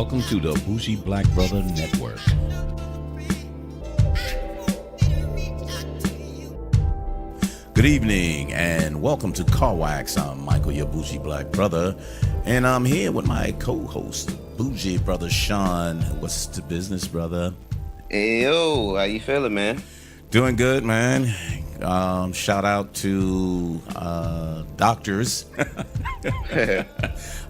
Welcome to the Bougie Black Brother Network. Good evening and welcome to Car Wax. I'm Michael, your Bougie Black Brother, and I'm here with my co-host, Bougie Brother Sean. What's the business, brother? Hey, yo, how you feeling, man? Doing good, man. Shout out to doctors.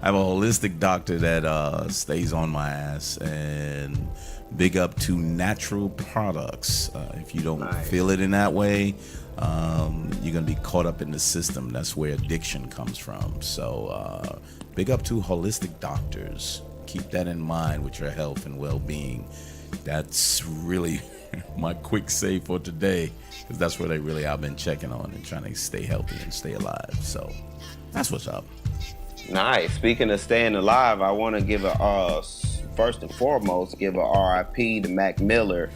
I have a holistic doctor that stays on my ass, and big up to natural products. If you don't feel it in that way, you're gonna be caught up in the system. That's where addiction comes from. So big up to holistic doctors. Keep that in mind with your health and well-being. That's really my quick save for today, because that's what I've been checking on and trying to stay healthy and stay alive. So that's what's up. Nice. Speaking of staying alive, I want to give first and foremost, give a RIP to Mac Miller.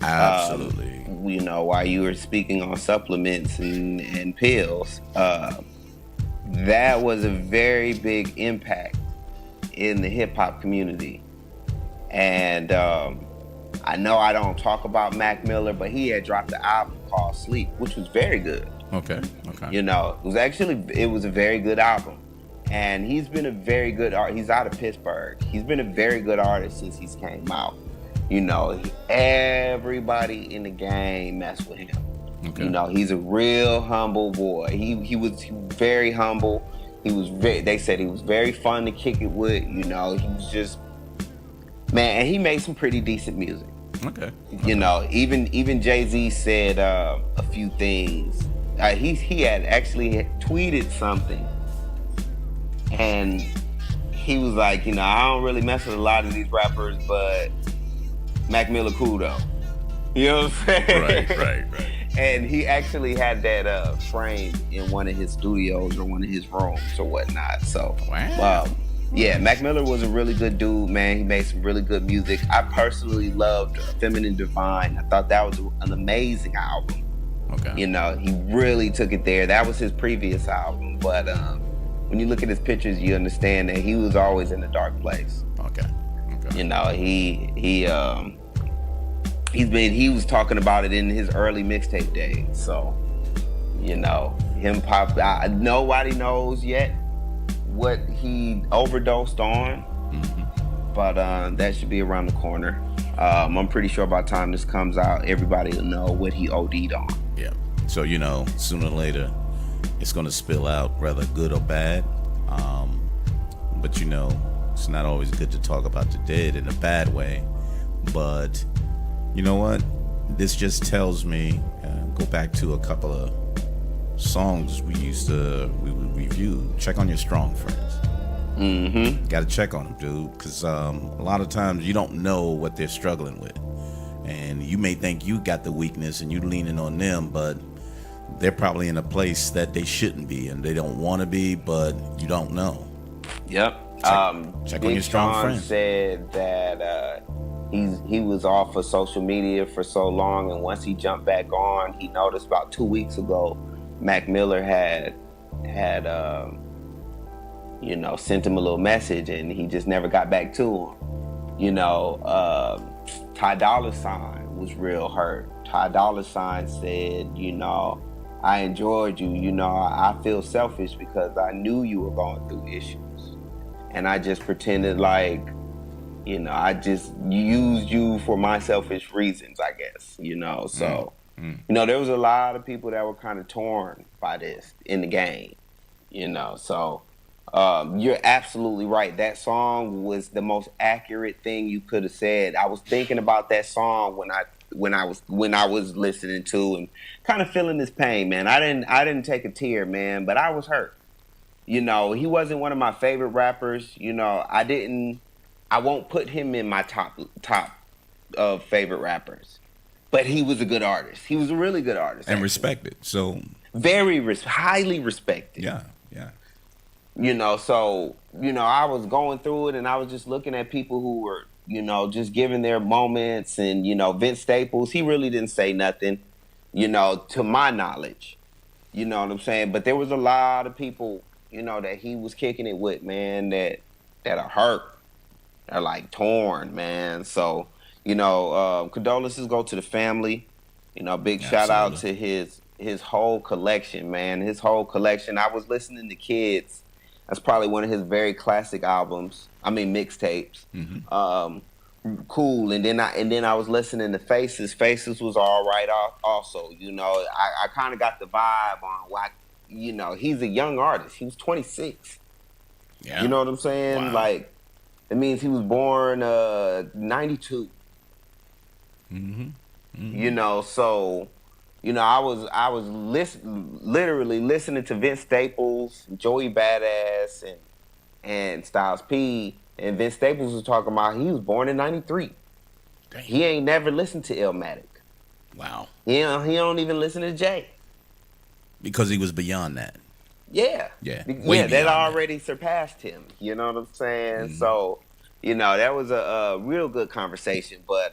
Absolutely. While you were speaking on supplements and pills, that was a very big impact in the hip hop community. And I know I don't talk about Mac Miller, but he had dropped an album called Sleep, which was very good. Okay. It was a very good album. And he's been a very good artist. He's out of Pittsburgh. He's been a very good artist since he's came out. Everybody in the game messed with him. Okay. He's a real humble boy. He was very humble. They said he was very fun to kick it with. He was just, man, and he made some pretty decent music. Okay. Even Jay-Z said a few things. He had actually tweeted something, and he was like, I don't really mess with a lot of these rappers, but Mac Miller cool though. You know what I'm saying? Right. And he actually had that framed in one of his studios or one of his rooms or whatnot. So, wow. Yeah, Mac Miller was a really good dude, man. He made some really good music. I personally loved Feminine Divine. I thought that was an amazing album. Okay. He really took it there. That was his previous album. But when you look at his pictures, you understand that he was always in a dark place. Okay. He was talking about it in his early mixtape days. So, him pop. Nobody knows yet what he overdosed on, but that should be around the corner. I'm pretty sure by the time this comes out, everybody will know what he OD'd on. Yeah. So sooner or later, it's gonna spill out, whether good or bad. But it's not always good to talk about the dead in a bad way. But you know what? This just tells me, go back to a couple of songs we would review. Check on your strong friends. Got to check on them, dude, because a lot of times you don't know what they're struggling with, and you may think you got the weakness and you leaning on them, but they're probably in a place that they shouldn't be and they don't want to be, but you don't know. Yep. Check on your strong friends. Said that he was off of social media for so long, and once he jumped back on, he noticed about 2 weeks ago Mac Miller had sent him a little message, and he just never got back to him. Ty Dolla $ign was real hurt. Ty Dolla $ign said, I enjoyed you. I feel selfish because I knew you were going through issues, and I just pretended like, I just used you for my selfish reasons, I guess. So. There was a lot of people that were kind of torn by this in the game, so you're absolutely right. That song was the most accurate thing you could have said. I was thinking about that song when I was listening to and kind of feeling this pain, man. I didn't take a tear, man, but I was hurt. He wasn't one of my favorite rappers. I won't put him in my top of favorite rappers. But he was a good artist. He was a really good artist. And respected. So very highly respected. Yeah. So, I was going through it and I was just looking at people who were, just giving their moments, and, Vince Staples, he really didn't say nothing, to my knowledge. You know what I'm saying? But there was a lot of people, that he was kicking it with, man, that are hurt. are like torn, man. So, condolences go to the family. Big shout out Absolutely. to his whole collection, man. His whole collection. I was listening to Kids. That's probably one of his very classic albums. I mean mixtapes. Cool. And then I was listening to Faces. Faces was all right also. I kind of got the vibe on why. He's a young artist. He was 26. Yeah. You know what I'm saying? Wow. Like, it means he was born 92. So I was literally listening to Vince Staples, Joey Badass, and Styles P. And Vince Staples was talking about he was born in 93. Damn. He ain't never listened to Illmatic. Wow. He don't even listen to Jay. Because he was beyond that. Yeah. Yeah. That already surpassed him. You know what I'm saying? So, that was a real good conversation. But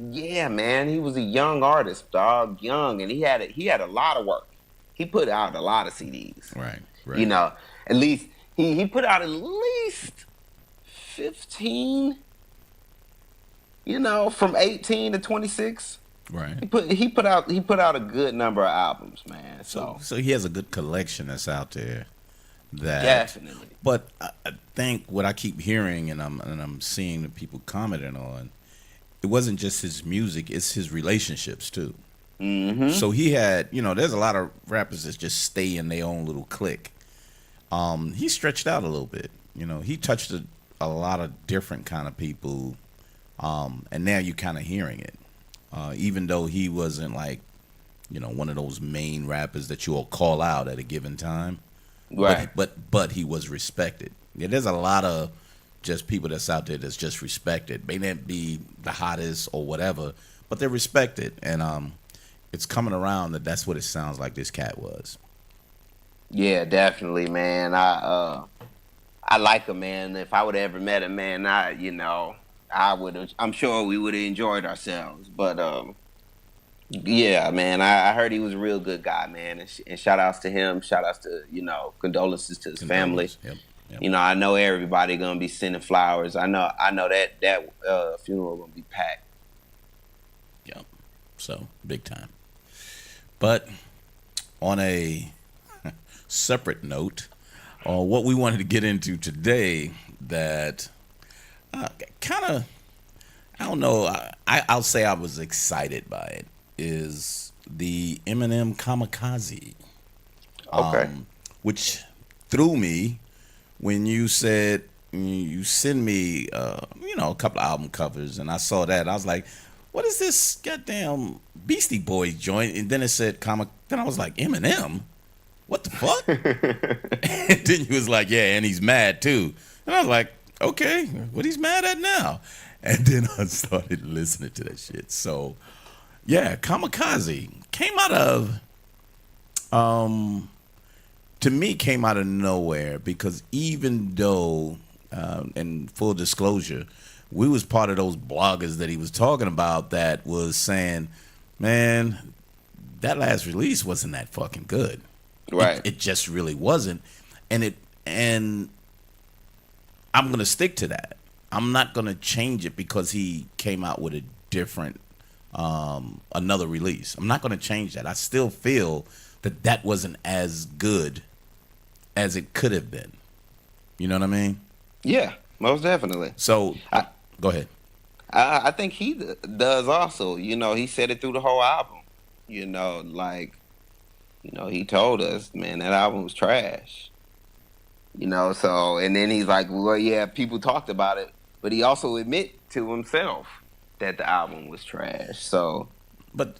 yeah, man, he was a young artist, dog, young, and he had a lot of work. He put out a lot of CDs. Right. At least he put out at least 15. From 18 to 26. Right. He put out a good number of albums, man. So he has a good collection that's out there. Definitely. But I think what I keep hearing and I'm seeing the people commenting on, it wasn't just his music, it's his relationships too. Mm-hmm. So he had, there's a lot of rappers that just stay in their own little clique. He stretched out a little bit. He touched a lot of different kind of people, and now you're kind of hearing it. Even though he wasn't like, one of those main rappers that you'll call out at a given time. Right. But he was respected. Yeah, there's a lot of just people that's out there that's just respected. May not be the hottest or whatever, but they're respected. And it's coming around that's what it sounds like this cat was. Yeah, definitely, man. I like him, man. If I would have ever met him, man, I would have. I'm sure we would have enjoyed ourselves. But yeah, man, I heard he was a real good guy, man. And shout outs to him. Shout outs to condolences to his family. Yep. I know everybody gonna be sending flowers. I know that funeral gonna be packed. Yep. So big time. But on a separate note, what we wanted to get into today that kind of, I don't know, I'll say I was excited by it, is the Eminem Kamikaze. Okay. Which threw me when you said you send me a couple of album covers, and I saw that. I was like, what is this goddamn Beastie Boys joint? And then it said then I was like, Eminem? What the fuck? And then you was like, yeah, and he's mad too. And I was like, okay, what he's mad at now? And then I started listening to that shit. So, yeah, Kamikaze came out of, to me, came out of nowhere, because even though, in full disclosure, we was part of those bloggers that he was talking about that was saying, man, that last release wasn't that fucking good. Right. It just really wasn't. And I'm going to stick to that. I'm not going to change it because he came out with a different, another release. I'm not going to change that. I still feel that wasn't as good as it could have been. You know what I mean? Yeah, most definitely. So, go ahead. I think he does also. He said it through the whole album. He told us, man, that album was trash. So, and then he's like, well, yeah, people talked about it, but he also admit to himself that the album was trash. So, but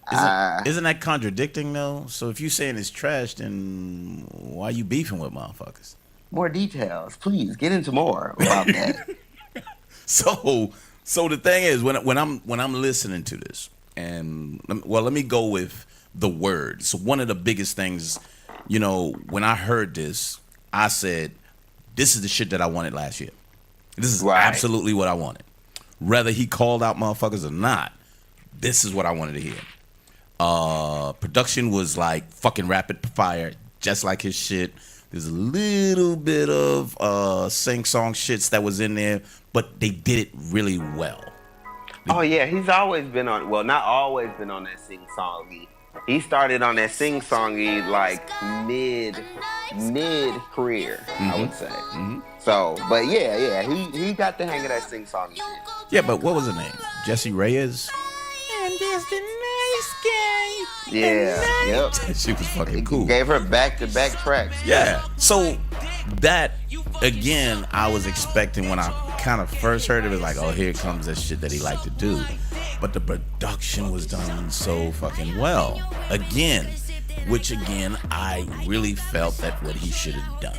isn't that contradicting though? So if you saying it's trash, then why you beefing with motherfuckers? More details, please. Get into more about that. So the thing is, when I'm listening to this, and let me go with the word. So one of the biggest things, when I heard this, I said, this is the shit that I wanted last year. This is absolutely what I wanted. Whether he called out motherfuckers or not, this is what I wanted to hear. Production was like fucking rapid fire, just like his shit. There's a little bit of sing-song shits that was in there, but they did it really well. Oh yeah, he's always been on. Well, not always been on that sing-songy. He started on that sing-songy like mid career, I would say. So, but yeah, he got the hang of that sing-songy shit. Yeah, but what was her name? Jessie Reyez. I'm just a nice guy. Yeah, yep. She was fucking cool. Gave her back-to-back tracks. Yeah. So that again, I was expecting when I kind of first heard it, was like, oh, here comes that shit that he liked to do. But the production was done so fucking well. Again, I really felt that what he should have done.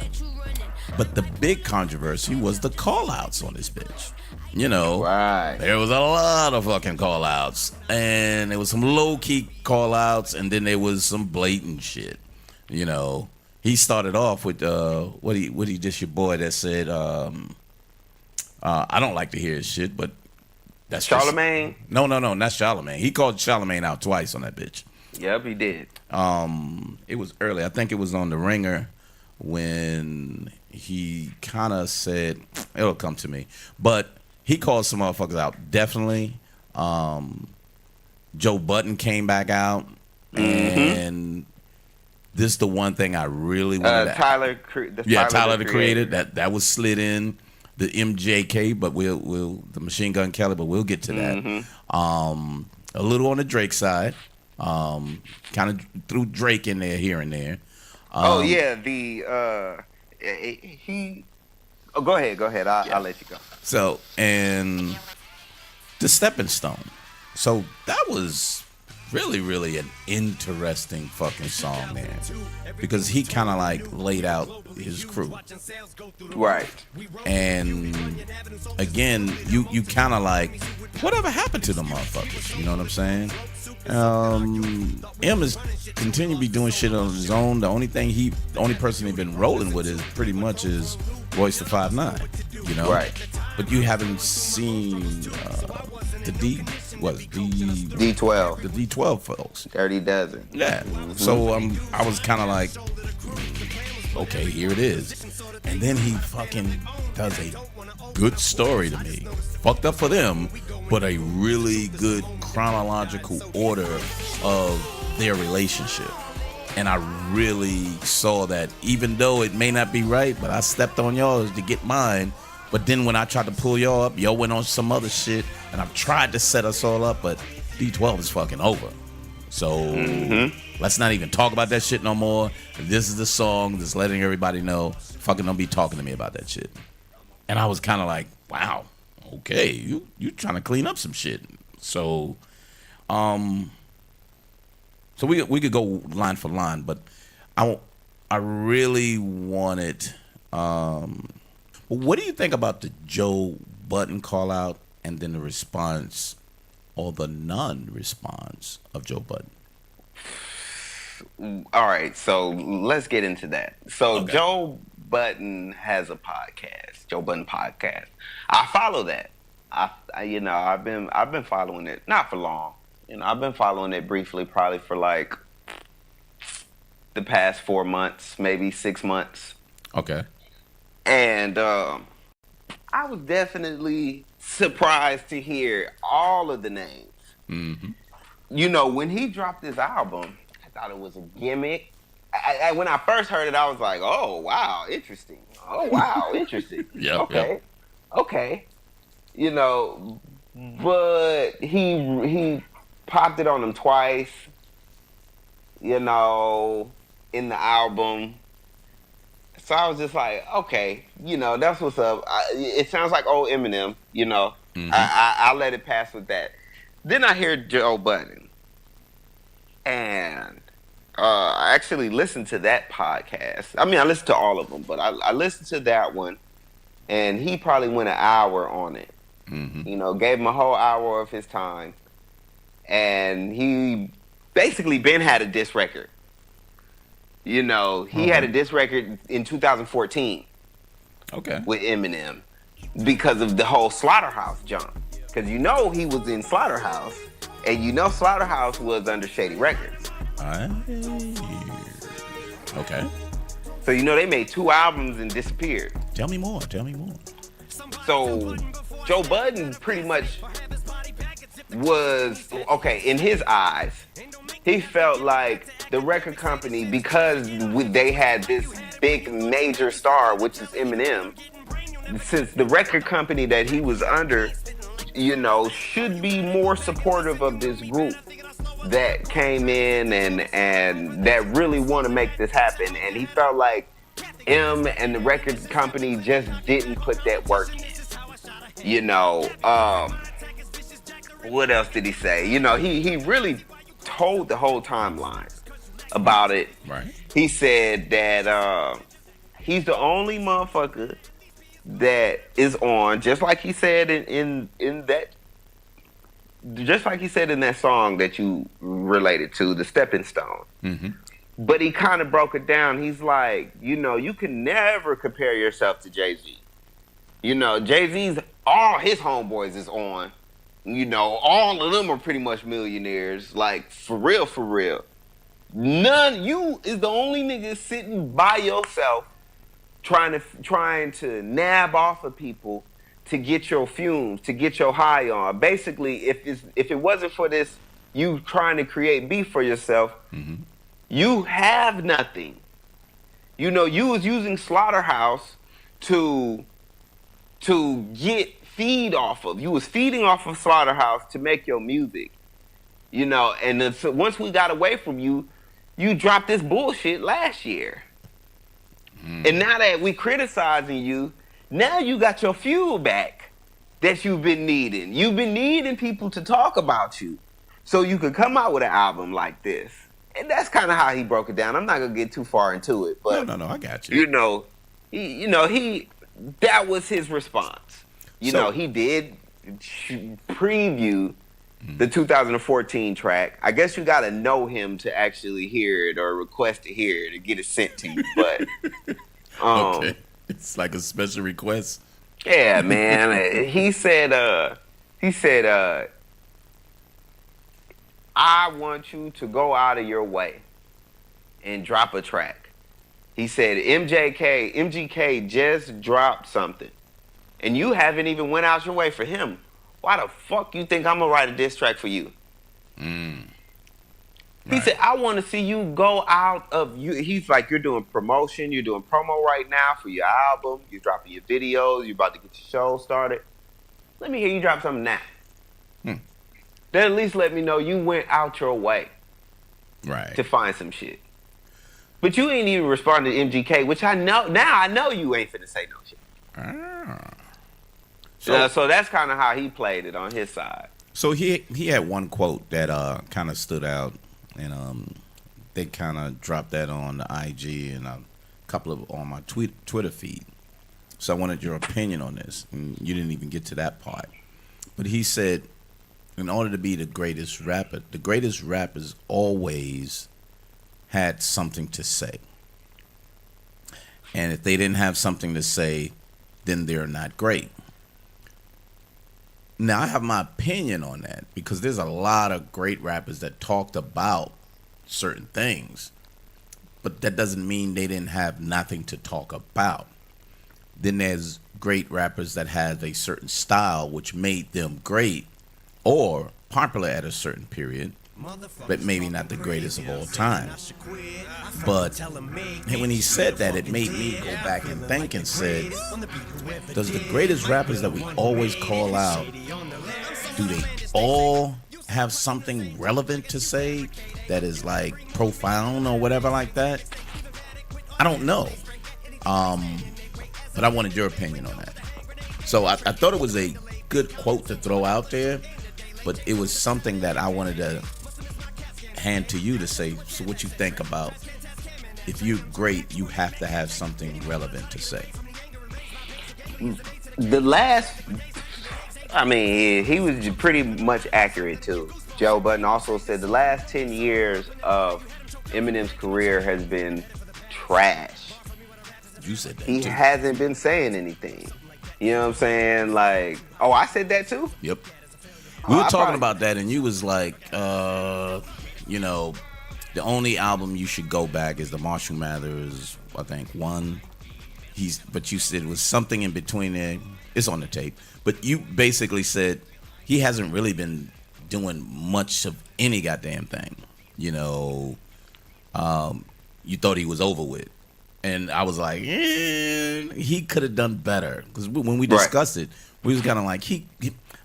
But the big controversy was the call-outs on this bitch. You know, right. There was a lot of fucking call-outs. And there was some low-key call-outs, and then there was some blatant shit. You know, he started off with, what he just your boy that said, I don't like to hear his shit, but that's Charlemagne? No, not Charlemagne. He called Charlemagne out twice on that bitch. Yep, he did. It was early. I think it was on The Ringer when he kind of said, it'll come to me. But he called some motherfuckers out, definitely. Joe Budden came back out. And this is the one thing I really wanted to Tyler, the Creator. That was slid in. The MJK, but we'll the Machine Gun Kelly, but we'll get to that. A little on the Drake side, kind of threw Drake in there here and there. Go ahead. I'll let you go. So, and the Stepping Stone. So that was really, really an interesting fucking song there, because he kind of like laid out his crew, right? And again, you kind of like, whatever happened to the motherfuckers? You know what I'm saying? M is continue to be doing shit on his own. The only person he's been rolling with is pretty much is Royce the 5'9", you know, right? But you haven't seen the D12, the D12 folks. Dirty Dozen. Yeah. So I was kind of like, okay, here it is. And then he fucking does a good story to me. Fucked up for them, but a really good chronological order of their relationship. And I really saw that, even though it may not be right, but I stepped on y'all to get mine. But then when I tried to pull y'all up, y'all went on some other shit, and I've tried to set us all up, but D12 is fucking over. So let's not even talk about that shit no more. This is the song, just letting everybody know, fucking don't be talking to me about that shit. And I was kind of like, wow, okay, you trying to clean up some shit. So, so we could go line for line, but I really wanted. What do you think about the Joe Budden call out and then the response or the non-response of Joe Budden? All right, so let's get into that. So okay. Joe Budden has a podcast, Joe Budden Podcast. I follow that. I've been following it, not for long. I've been following it briefly, probably for like the past 4 months, maybe 6 months. Okay. And I was definitely surprised to hear all of the names. When he dropped this album, I thought it was a gimmick. When I first heard it, I was like, oh, wow, interesting. Oh, wow, interesting. Okay. But he popped it on him twice, in the album. So I was just like, okay, that's what's up. It sounds like old Eminem, I'll let it pass with that. Then I hear Joe Budden. And I actually listened to that podcast. I mean, I listened to all of them, but I listened to that one. And he probably went an hour on it. Gave him a whole hour of his time. And he basically had a diss record. He had a diss record in 2014. Okay. With Eminem. Because of the whole Slaughterhouse jump. Because he was in Slaughterhouse. And Slaughterhouse was under Shady Records. Okay. So they made 2 albums and disappeared. Tell me more. So Joe Budden pretty much was, okay, in his eyes, he felt like the record company, because they had this big major star, which is Eminem, since the record company that he was under, should be more supportive of this group that came in and that really want to make this happen. And he felt like and the record company just didn't put that work in. What else did he say? He really told the whole timeline about it. Right. He said that he's the only motherfucker that is on, just like he said in that song that you related to, the Stepping Stone. Mm-hmm. But he kind of broke it down. He's like, you can never compare yourself to Jay-Z. Jay-Z's, all his homeboys is on. All of them are pretty much millionaires. Like, for real. You is the only nigga sitting by yourself trying to nab off of people to get your fumes, to get your high on. Basically, if it wasn't for this, you trying to create beef for yourself, mm-hmm. You have nothing. You was using Slaughterhouse to get feed off of. You was feeding off of Slaughterhouse to make your music. And so once we got away from you, you dropped this bullshit last year. And now that we criticizing you, now you got your fuel back that you've been needing. You've been needing people to talk about you so you could come out with an album like this. And that's kind of how he broke it down. I'm not going to get too far into it, but no, I got you. That was his response. He did preview the 2014 track. I guess you got to know him to actually hear it or request to hear it or get it sent to you. But okay, it's like a special request. Yeah, man. He said, I want you to go out of your way and drop a track. He said, MGK just dropped something, and you haven't even went out your way for him. Why the fuck you think I'm gonna write a diss track for you? He said, I want to see you go out of you. He's like, you're doing promotion, you're doing promo right now for your album, you're dropping your videos, you're about to get your show started. Let me hear you drop something now. Then at least let me know you went out your way to find some shit. But you ain't even responded to MGK, which I know now. I know you ain't finna say no shit. So that's kind of how he played it on his side. So he had one quote that kind of stood out, and they kind of dropped that on the IG and a couple of on my Twitter feed. So I wanted your opinion on this, and you didn't even get to that part. But he said, in order to be the greatest rappers always had something to say. And if they didn't have something to say, then they're not great. Now, I have my opinion on that because there's a lot of great rappers that talked about certain things, but that doesn't mean they didn't have nothing to talk about. Then there's great rappers that had a certain style which made them great or popular at a certain period, but maybe not the greatest of all time. But when he said that, it made me go back and think and said, does the greatest rappers that we always call out, do they all have something relevant to say that is like profound or whatever like that? I don't know. But I wanted your opinion on that. So I thought it was a good quote to throw out there, but it was something that I wanted to hand to you to say, so what you think about, if you're great, you have to have something relevant to say. He was pretty much accurate too. Joe Budden also said the last 10 years of Eminem's career has been trash. You said that He too. hasn't been saying anything. You know what I'm saying? Like, oh, I said that too? Yep. We were talking about that, and you was like, The only album you should go back is the Marshall Mathers, I think, one. But you said it was something in between there. It's on the tape. But you basically said he hasn't really been doing much of any goddamn thing. You know, you thought he was over with. And I was like, he could have done better. Because when we discussed it, we was kind of like,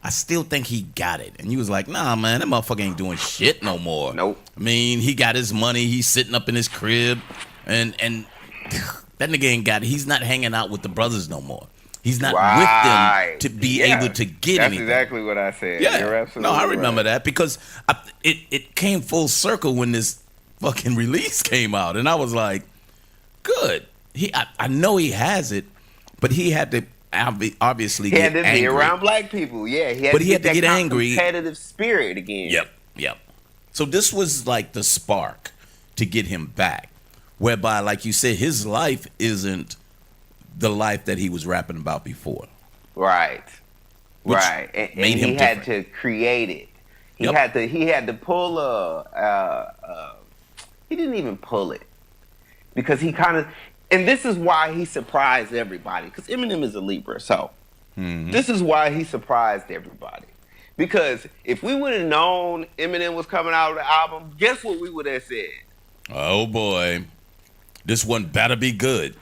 I still think he got it. And you was like, nah, man, that motherfucker ain't doing shit no more. Nope. I mean, he got his money. He's sitting up in his crib. And that nigga ain't got it. He's not hanging out with the brothers no more. He's not with them to be able to get anything. That's exactly what I said. Yeah. You're absolutely I remember that because it came full circle when this fucking release came out. And I was like, good. I know he has it, but he had to obviously get angry. He had to be around black people. Yeah, he had to get angry. Competitive spirit again. Yep. So this was like the spark to get him back, whereby, like you said, his life isn't the life that he was rapping about before. Right. And he had to create it. He had to pull he didn't even pull it because he kind of. And this is why he surprised everybody. Because Eminem is a Libra, so this is why he surprised everybody. Because if we would have known Eminem was coming out with the album, guess what we would have said? Oh boy, this one better be good.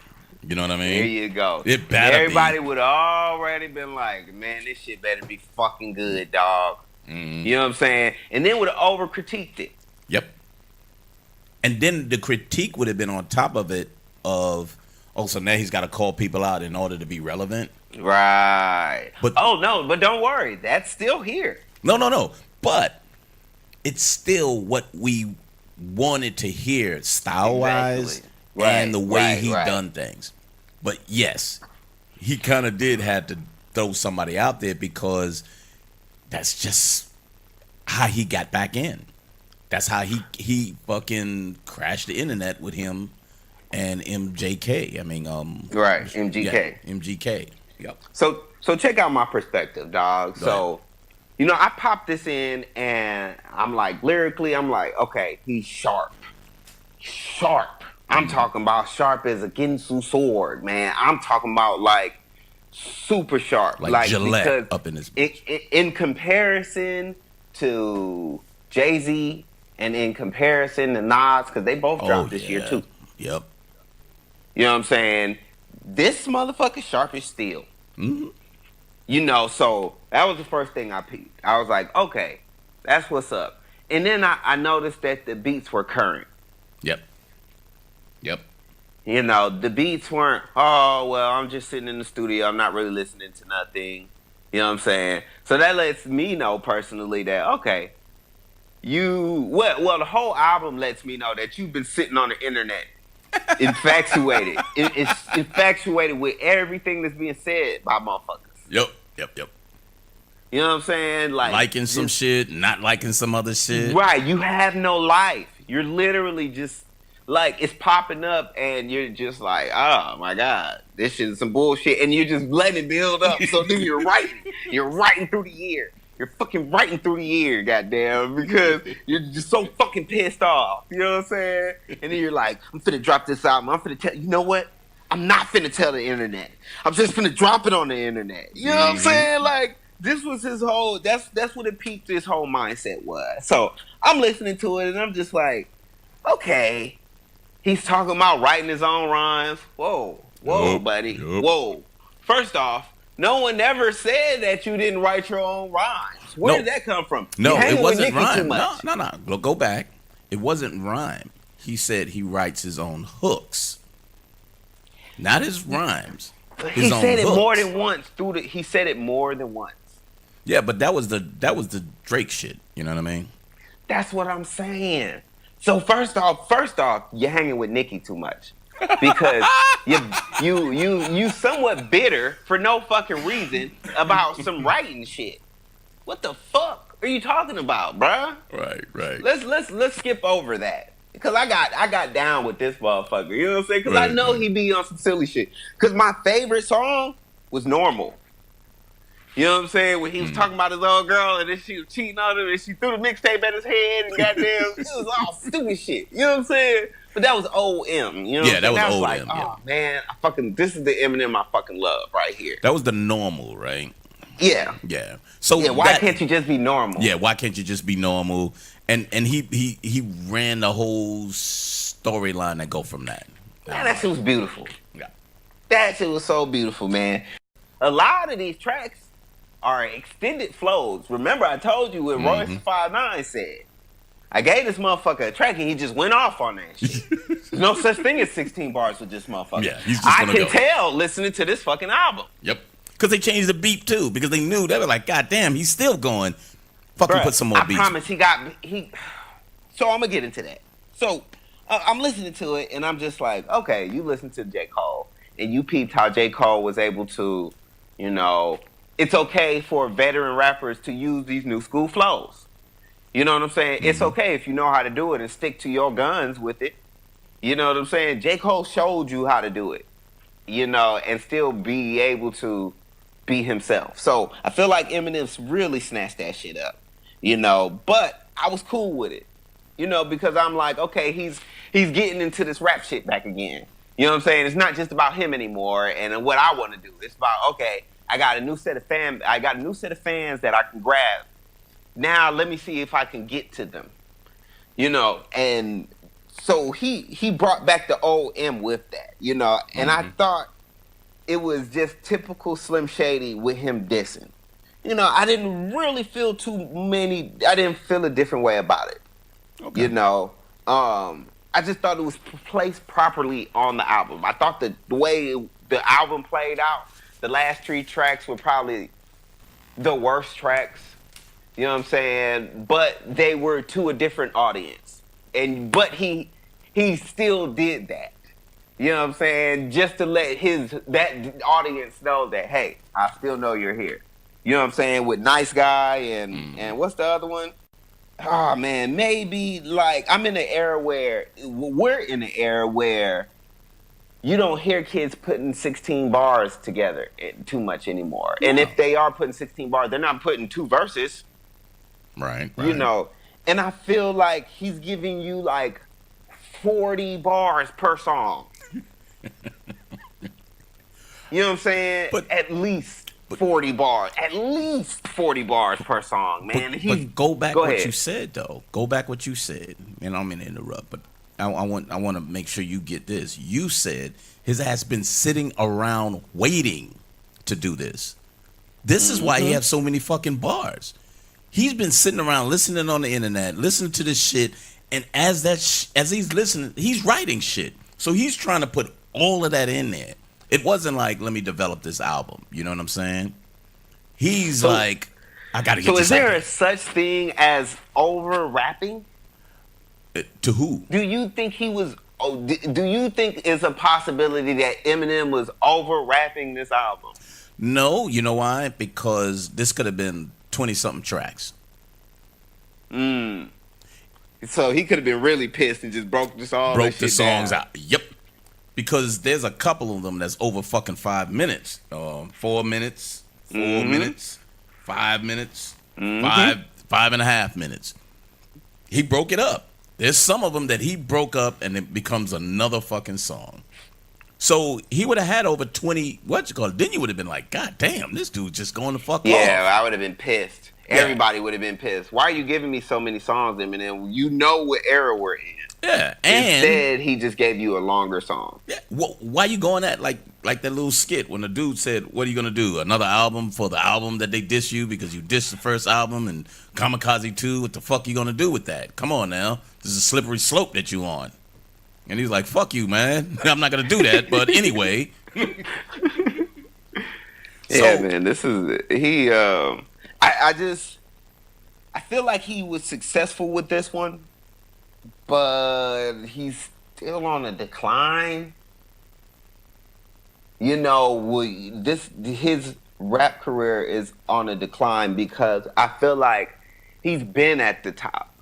You know what I mean? There you go. It better Everybody would have already been like, man, this shit better be fucking good, dog. You know what I'm saying? And then would have over-critiqued it. Yep. And then the critique would have been on top of it. So now he's got to call people out in order to be relevant. Right. But but don't worry, that's still here. No. But it's still what we wanted to hear style-wise and the way he done things. But yes, he kind of did have to throw somebody out there because that's just how he got back in. That's how he fucking crashed the internet with him. And MJK, MGK. Yeah, MGK. Yep. So check out my perspective, dog. So, I popped this in and I'm like, lyrically, I'm like, okay, he's sharp. I'm talking about sharp as a Ginsu sword, man. I'm talking about like super sharp. Like Gillette up in his in comparison to Jay-Z and in comparison to Nas, because they both dropped this year too. Yep. You know what I'm saying? This motherfucker sharp as steel. So that was the first thing I peeped. I was like, okay, that's what's up. And then I noticed that the beats were current. Yep. The beats weren't, I'm just sitting in the studio. I'm not really listening to nothing. You know what I'm saying? So that lets me know personally that, okay, the whole album lets me know that you've been sitting on the internet. Infatuated. It's infatuated with everything that's being said by motherfuckers. Yep. You know what I'm saying? Like liking some shit, not liking some other shit. Right. You have no life. You're literally just like, it's popping up and you're just like, oh my God, this shit is some bullshit. And you're just letting it build up. So then you're writing. You're writing through the year. You're fucking writing through the year, goddamn, because you're just so fucking pissed off. You know what I'm saying? And then you're like, I'm finna drop this album. I'm finna tell, you know what? I'm not finna tell the internet. I'm just finna drop it on the internet. You know what I'm saying? Like, this was his whole, that's what it peaked his whole mindset was. So I'm listening to it and I'm just like, okay. He's talking about writing his own rhymes. Whoa, buddy. Yep. Whoa. First off, no one ever said that you didn't write your own rhymes. Where did that come from? No, it wasn't rhyme. No. Go back. It wasn't rhyme. He said he writes his own hooks, not his rhymes. He said it more than once. He said it more than once. Yeah, but that was the Drake shit. You know what I mean? That's what I'm saying. So first off, you're hanging with Nicki too much. Because you somewhat bitter for no fucking reason about some writing shit. What the fuck are you talking about, bruh? Right. Let's skip over that. Because I got down with this motherfucker. You know what I'm saying? Because I know he be on some silly shit. Because my favorite song was Normal. You know what I'm saying? When he was talking about his old girl and then she was cheating on him and she threw the mixtape at his head and goddamn, it was all stupid shit. You know what I'm saying? But that was old M. You know what I'm saying? That was old like, M. Oh man, this is the Eminem I fucking love right here. That was the normal, right? Yeah. Yeah. So why can't you just be normal? Yeah, why can't you just be normal? And he ran the whole storyline that go from that. Man, that shit was beautiful. Yeah. That shit was so beautiful, man. A lot of these tracks are extended flows. Remember, I told you what Royce 5'9" said. I gave this motherfucker a track and he just went off on that shit. There's no such thing as 16 bars with this motherfucker. Yeah, he's just gonna go. Tell listening to this fucking album. Yep. Because they changed the beat too. Because they knew, they were like, God damn, he's still going. Fucking put some more beats. I promise So I'm gonna get into that. So I'm listening to it and I'm just like, okay, you listen to J. Cole and you peeped how J. Cole was able to, you know, it's okay for veteran rappers to use these new school flows. You know what I'm saying? It's okay if you know how to do it and stick to your guns with it. You know what I'm saying? J. Cole showed you how to do it, you know, and still be able to be himself. So I feel like Eminem's really snatched that shit up, you know, but I was cool with it, you know, because I'm like, okay, he's getting into this rap shit back again. You know what I'm saying? It's not just about him anymore and what I want to do. It's about, okay, I got a new set of fans that I can grab. Now let me see if I can get to them, you know. And so he brought back the old M with that, you know. And I thought it was just typical Slim Shady with him dissing. You know, I didn't really feel I didn't feel a different way about it. Okay. You know, I just thought it was placed properly on the album. I thought the way the album played out, the last 3 tracks were probably the worst tracks. You know what I'm saying? But they were to a different audience. But he still did that. You know what I'm saying? Just to let that audience know that, hey, I still know you're here. You know what I'm saying? With Nice Guy and what's the other one? Oh man, maybe like we're in an era where you don't hear kids putting 16 bars together too much anymore. No. And if they are putting 16 bars, they're not putting 2 verses. Right. You know, and I feel like he's giving you like 40 bars per song. You know what I'm saying? But at least 40 bars. At least 40 bars per song, man. But go back what you said, though. Go back what you said. And I'm going to interrupt, but I want to make sure you get this. You said his ass been sitting around waiting to do this. This is why he has so many fucking bars. He's been sitting around listening on the internet, listening to this shit, and as he's listening, he's writing shit. So he's trying to put all of that in there. It wasn't like, let me develop this album. You know what I'm saying? He's like, I got to get this. So is there a such thing as over rapping? To who? Do you think he was? Do you think it's a possibility that Eminem was over rapping this album? No, you know why? Because this could have been 20-something tracks. So he could have been really pissed and just broke the songs out. Yep. Because there's a couple of them that's over fucking 5 minutes. 4 minutes, 4 minutes, 5 minutes, 5.5 minutes. He broke it up. There's some of them that he broke up and it becomes another fucking song. So he would have had over 20, then you would have been like, God damn, this dude's just going to fuck off. Yeah, I would have been pissed. Yeah. Everybody would have been pissed. Why are you giving me so many songs, Eminem? You know what era we're in. Yeah, and instead he just gave you a longer song. Yeah, why you going at like that little skit when the dude said, "What are you gonna do? Another album for the album that they diss you because you dissed the first album and Kamikaze 2? What the fuck you gonna do with that? Come on now, this is a slippery slope that you on." And he's like, "Fuck you, man. I'm not gonna do that." But anyway, yeah, man, this is he. I feel like he was successful with this one. But he's still on a decline. You know, his rap career is on a decline because I feel like he's been at the top.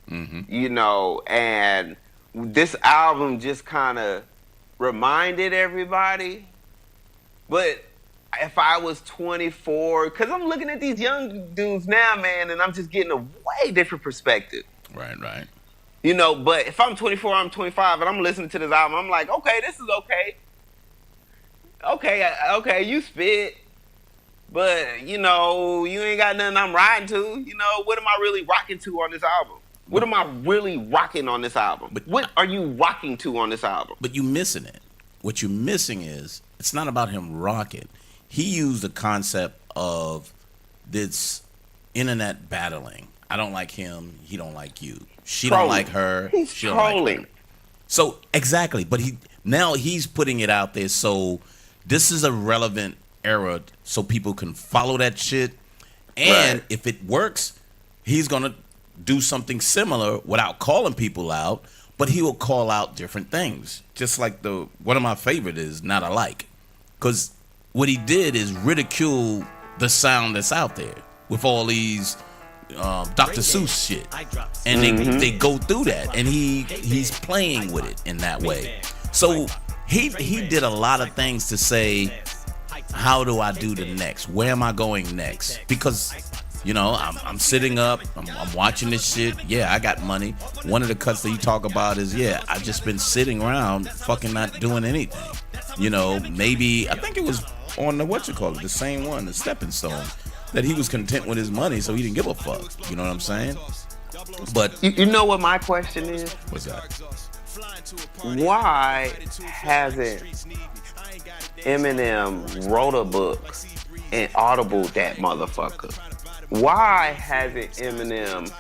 You know, and this album just kind of reminded everybody. But if I was 24, because I'm looking at these young dudes now, man, and I'm just getting a way different perspective. Right. You know, but if I'm 24, I'm 25, and I'm listening to this album, I'm like, okay, this is okay. Okay, you spit, but, you know, you ain't got nothing I'm riding to. You know, what am I really rocking to on this album? What am I really rocking on this album? But what are you rocking to on this album? But you missing it. What you're missing is, it's not about him rocking. He used the concept of this internet battling. I don't like him. He don't like you. She Trolling. don't like her. He's she don't trolling. like her. So exactly, but he's putting it out there. So this is a relevant era, so people can follow that shit. And if it works, he's gonna do something similar without calling people out. But he will call out different things. Just like one of my favorite is Not Alike, because what he did is ridicule the sound that's out there with all these Dr. Seuss shit, and they go through that, and he's playing with it in that way. So he did a lot of things to say, how do I do the next? Where am I going next? Because, you know, I'm sitting up, I'm watching this shit. Yeah, I got money. One of the cuts that you talk about is, I just been sitting around fucking not doing anything. You know, maybe, I think it was on the same one, the Stepping Stone, that he was content with his money, so he didn't give a fuck. You know what I'm saying? But you know what my question is? What's that? Why hasn't Eminem wrote a book and audible that motherfucker? Why hasn't Eminem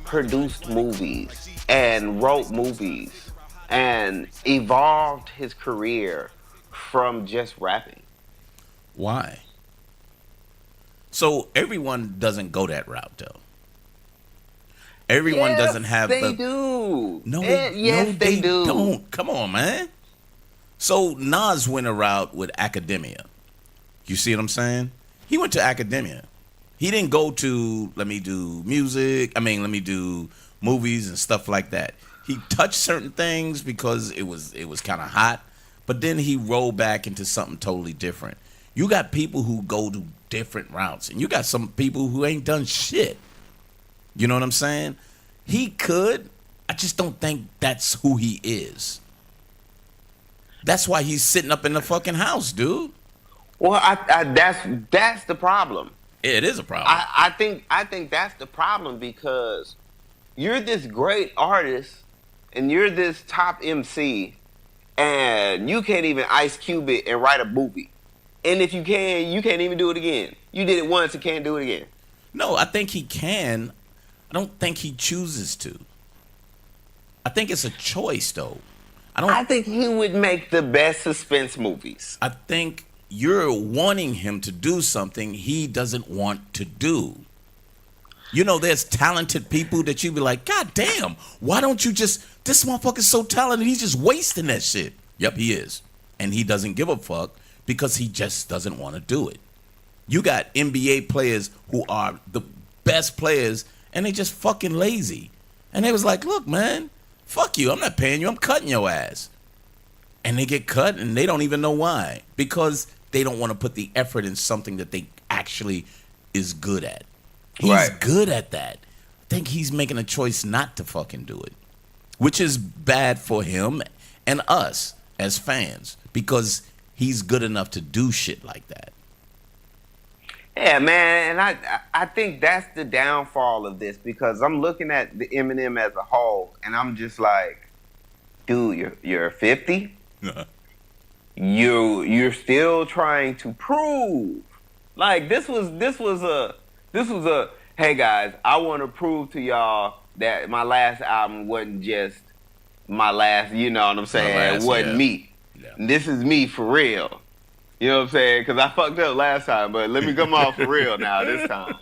produced movies and wrote movies and evolved his career from just rapping? Why? So everyone doesn't go that route, though. Everyone doesn't have they do. No, they do. Don't. Come on, man. So Nas went a route with academia. You see what I'm saying? He went to academia. He didn't go to let me do movies and stuff like that. He touched certain things because it was kind of hot, but then he rolled back into something totally different. You got people who go to different routes, and you got some people who ain't done shit. You know what I'm saying? He could. I just don't think that's who he is. That's why he's sitting up in the fucking house, dude. Well, that's the problem. It is a problem. I think that's the problem, because you're this great artist and you're this top MC, and you can't even Ice Cube it and write a movie. And if you can't even do it again. You did it once and can't do it again. No, I think he can. I don't think he chooses to. I think it's a choice, though. I think he would make the best suspense movies. I think you're wanting him to do something he doesn't want to do. You know, there's talented people that you be like, God damn, why don't you this motherfucker's so talented, he's just wasting that shit. Yep, he is. And he doesn't give a fuck because he just doesn't want to do it. You got NBA players who are the best players, and they just fucking lazy. And they was like, look, man, fuck you. I'm not paying you. I'm cutting your ass. And they get cut, and they don't even know why. Because they don't want to put the effort in something that they actually is good at. He's good at that. I think he's making a choice not to fucking do it, which is bad for him and us as fans, because he's good enough to do shit like that. Yeah, man, and I think that's the downfall of this, because I'm looking at the Eminem as a whole, and I'm just like, dude, you're 50. You're still trying to prove. Like, this was a hey guys, I want to prove to y'all that my last album wasn't just my last, you know what I'm saying? It wasn't me. Yeah. This is me for real. You know what I'm saying? Because I fucked up last time, but let me come off for real now this time.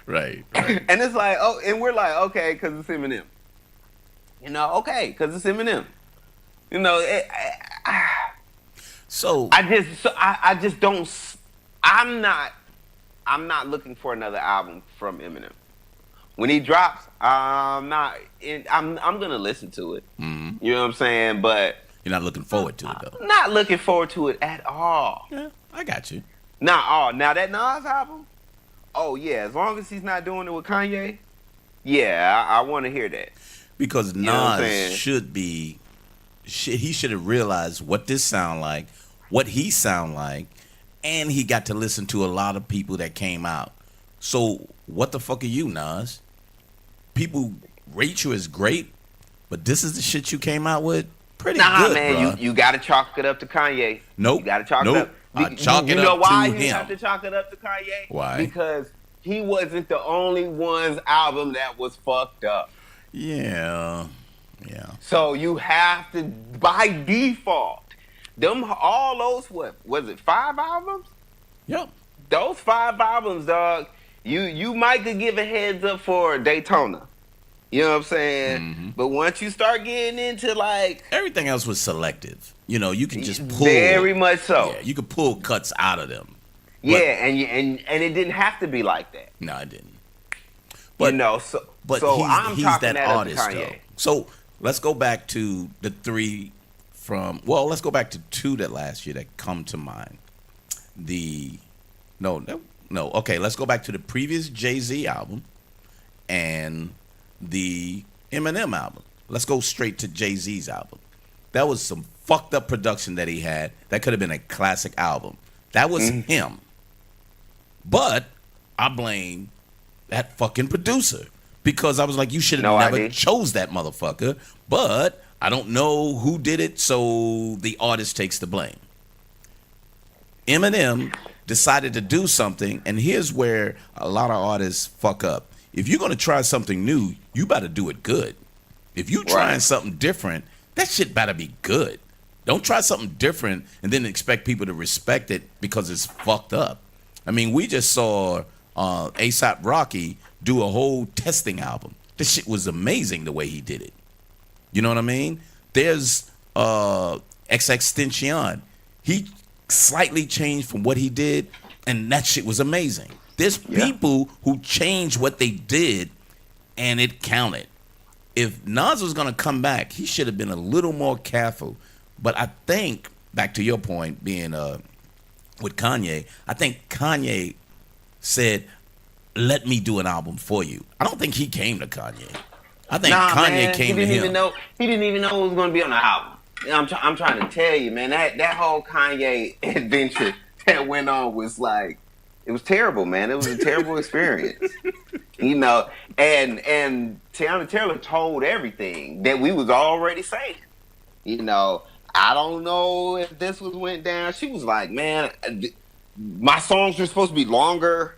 Right. And it's like, oh, and we're like, okay, because it's Eminem. You know, okay, because it's Eminem. You know, I just don't. I'm not looking for another album from Eminem. When he drops, I'm gonna listen to it. Mm-hmm. You know what I'm saying? But you're not looking forward to it, though. I'm not looking forward to it at all. Yeah, I got you. Now that Nas album, oh yeah, as long as he's not doing it with Kanye, yeah, I want to hear that. Because You know what I'm Nas saying? he should have realized what this sound like, what he sound like, and he got to listen to a lot of people that came out. So what the fuck are you, Nas? People rate you as great, but this is the shit you came out with? Pretty good, Man, bruh. you got to chalk it up to Kanye. Nope. You got to chalk Nope. it up. I chalk it you know up why to you him. have to chalk it up to Kanye? Why? Because he wasn't the only one's album that was fucked up. Yeah. So you have to, by default, all those, what was it, 5 albums? Yep. Those 5 albums, dog. You might could give a heads up for Daytona. You know what I'm saying? Mm-hmm. But once you start getting into like Everything else was selective. You know, you can just pull. Very much so. Yeah, you could pull cuts out of them. Yeah, and it didn't have to be like that. No, it didn't. But but I'm he's talking that up artist to Kanye. though. So let's go back to the 3 from. Well, let's go back to 2 that last year that come to mind. No. Okay, let's go back to the previous Jay-Z album and the Eminem album. Let's go straight to Jay-Z's album. That was some fucked up production that he had. That could have been a classic album. That was him. But I blame that fucking producer because I was like, you should have never chose that motherfucker. But I don't know who did it, so the artist takes the blame. Eminem decided to do something, and here's where a lot of artists fuck up. If you're going to try something new, you better do it good. If you trying something different, that shit better be good. Don't try something different and then expect people to respect it because it's fucked up. I mean, we just saw A$AP Rocky do a whole testing album. This shit was amazing the way he did it. You know what I mean? There's XXXTentacion. He slightly changed from what he did, and that shit was amazing. There's people who changed what they did, and it counted. If Nas was going to come back, he should have been a little more careful. But I think, back to your point, being with Kanye, I think Kanye said, let me do an album for you. I don't think he came to Kanye. I think Kanye came to him. He didn't even know it was going to be on the album. I'm trying to tell you, man, that whole Kanye adventure that went on was like, it was terrible, man. It was a terrible experience. You know, and Tiana Taylor told everything that we was already saying. You know, I don't know if this went down. She was like, man, my songs were supposed to be longer.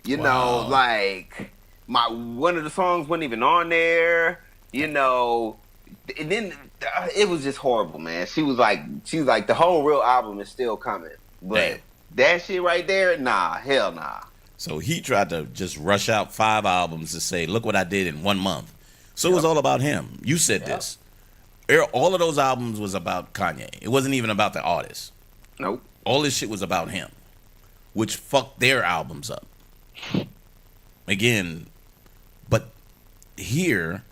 You know, like one of the songs wasn't even on there. You know, and then it was just horrible, man. She was like, the whole real album is still coming, but that shit right there, nah, hell nah. So he tried to just rush out 5 albums to say, look what I did in 1 month. So it was all about him. You said this. All of those albums was about Kanye. It wasn't even about the artist. Nope. All this shit was about him, which fucked their albums up. Again, but here,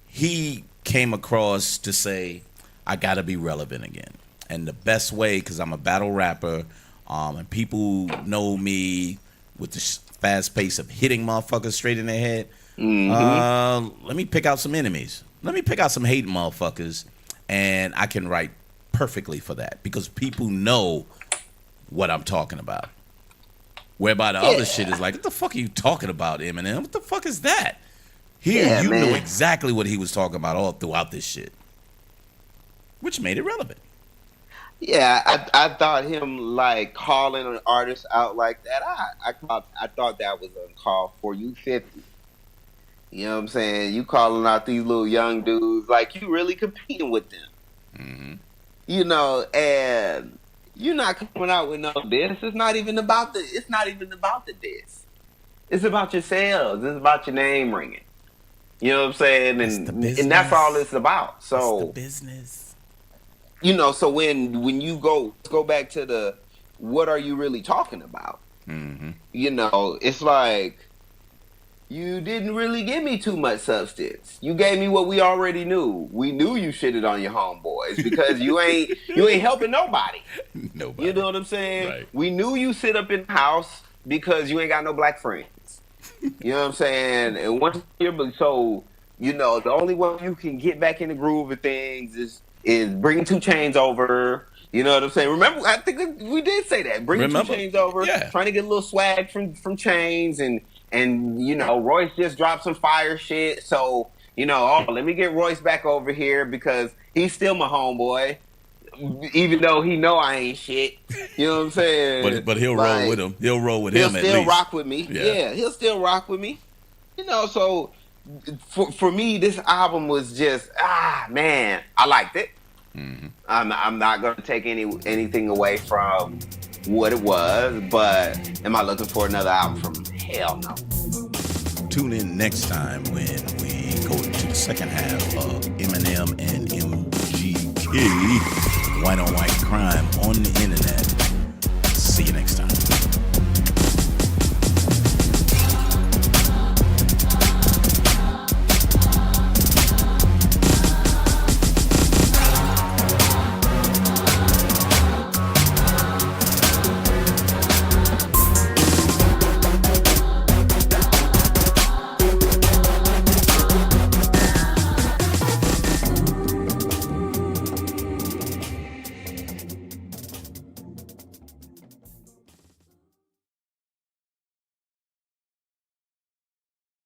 he came across to say, I gotta be relevant again. And the best way, because I'm a battle rapper, and people know me with the fast pace of hitting motherfuckers straight in their head. Let me pick out some enemies. Let me pick out some hating motherfuckers, and I can write perfectly for that because people know what I'm talking about. Whereby the other shit is like, what the fuck are you talking about, Eminem? What the fuck is that? Here, you knew exactly what he was talking about all throughout this shit, which made it relevant. Yeah, I thought him like calling an artist out like that. I thought that was uncalled for. You 50. You know what I'm saying? You calling out these little young dudes like you really competing with them. Mm-hmm. You know, and you're not coming out with no diss. It's not even about the diss. It's about your sales. It's about your name ringing. You know what I'm saying? And that's all it's about. So it's the business. You know, so when you go back to the what are you really talking about? Mm-hmm. You know, it's like you didn't really give me too much substance. You gave me what we already knew. We knew you shitted on your homeboys because you ain't helping nobody. Nobody. You know what I'm saying? Right. We knew you sit up in the house because you ain't got no black friends. You know what I'm saying? And once you're so, you know, the only way you can get back in the groove of things is bring 2 Chainz over. You know what I'm saying? Remember, I think we did say that. Bring 2 Chainz over. Yeah. Trying to get a little swag from Chainz and you know, Royce just dropped some fire shit. So, you know, let me get Royce back over here because he's still my homeboy. Even though he know I ain't shit. You know what I'm saying? But he'll roll with him. He'll roll with him at least. He'll still rock with me. Yeah, he'll still rock with me. You know, so for me, this album was just, man, I liked it. Mm-hmm. I'm not going to take anything away from what it was, but am I looking for another album from him? Hell no. Tune in next time when we go into the second half of Eminem and MGK, White on White Crime on the Internet.